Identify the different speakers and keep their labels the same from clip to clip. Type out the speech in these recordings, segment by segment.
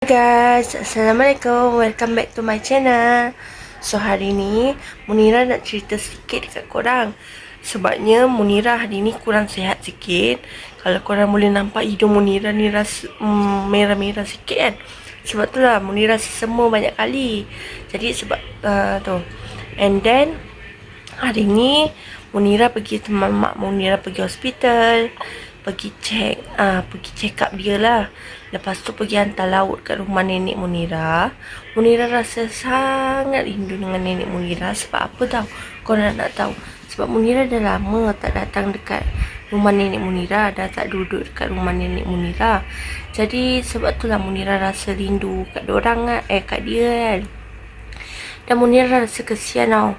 Speaker 1: Guys, Assalamualaikum, welcome back to my channel. So hari ni Munira nak cerita sikit dekat korang. Sebabnya Munira hari ni kurang sihat sikit. Kalau korang boleh nampak hidung Munira ni rasa merah-merah sikit kan. Sebab tu lah Munira sesama banyak kali. Jadi sebab tu. And then hari ni Munira pergi teman mak Munira pergi hospital, pergi check up dia lah. Lepas tu pergi hantar laut kat rumah nenek Munira. Munira rasa sangat rindu dengan nenek Munira. Sebab apa tau? Korang nak tahu? Sebab Munira dah lama tak datang dekat rumah nenek Munira, dah tak duduk dekat rumah nenek Munira. Jadi sebab tu lah Munira rasa rindu kat dorang kat dia kan. Dan Munira rasa kesian tau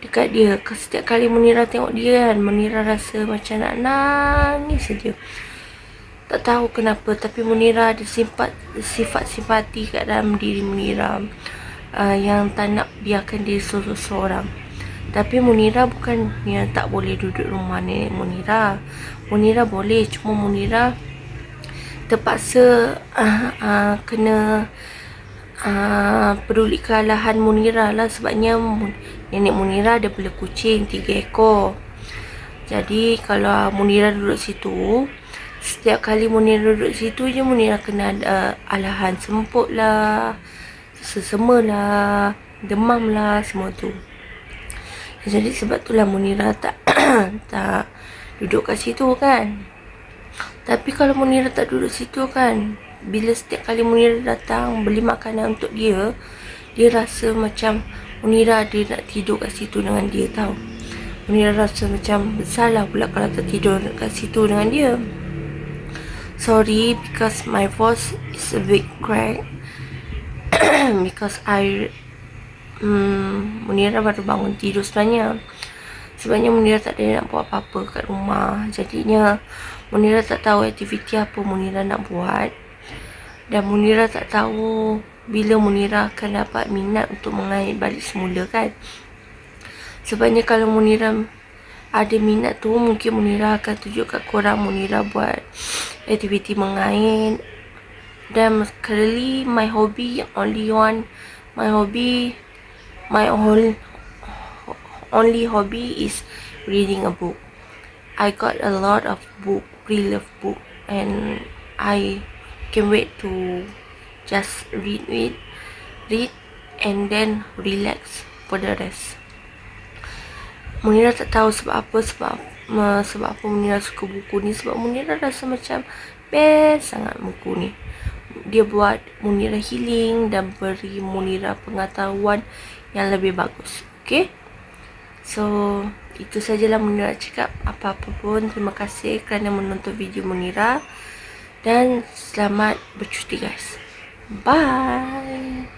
Speaker 1: dekat dia. Setiap kali Munira tengok dia kan, Munira rasa macam nak nangis saja. Tak tahu kenapa, tapi Munira ada sifat simpati kat dalam diri Munira, yang tak nak biarkan dia seorang. Tapi Munira bukan yang tak boleh duduk rumah nenek Munira. Munira boleh, cuma Munira terpaksa kena pedulikan lahan Munira lah. Sebabnya nenek Munira ada bela kucing 3 ekor. Jadi kalau Munira duduk situ, setiap kali Munira duduk situ je Munira kena ada alahan semput lah, sesama lah, demam lah, semua tu. Jadi sebab tu lah Munira tak tak duduk kat situ kan. Tapi kalau Munira tak duduk situ kan, bila setiap kali Munira datang beli makanan untuk dia, dia rasa macam Munira ada nak tidur kat situ dengan dia tau. Munira rasa macam bersalah pula kalau tak tidur kat situ dengan dia. Sorry because my voice is a bit crack because Munira baru bangun tidur sebenarnya. Sebabnya Munira tak ada nak buat apa-apa kat rumah. Jadinya Munira tak tahu aktiviti apa Munira nak buat. Dan Munira tak tahu bila Munira akan dapat minat untuk mengait balik semula kan. Sebabnya kalau Munira ada minat tu, mungkin Munira akan tunjuk kat korang Munira buat aktiviti mengait. Dan currently my only hobby is reading a book. I got a lot of book, pre-love book, and I can't wait to just read and then relax for the rest. Munira tak tahu sebab apa Munira suka buku ni. Sebab Munira rasa macam best sangat buku ni. Dia buat Munira healing dan beri Munira pengetahuan yang lebih bagus. Okay, so itu sajalah Munira cakap. Apa-apa pun, terima kasih kerana menonton video Munira. Dan selamat bercuti guys. Bye.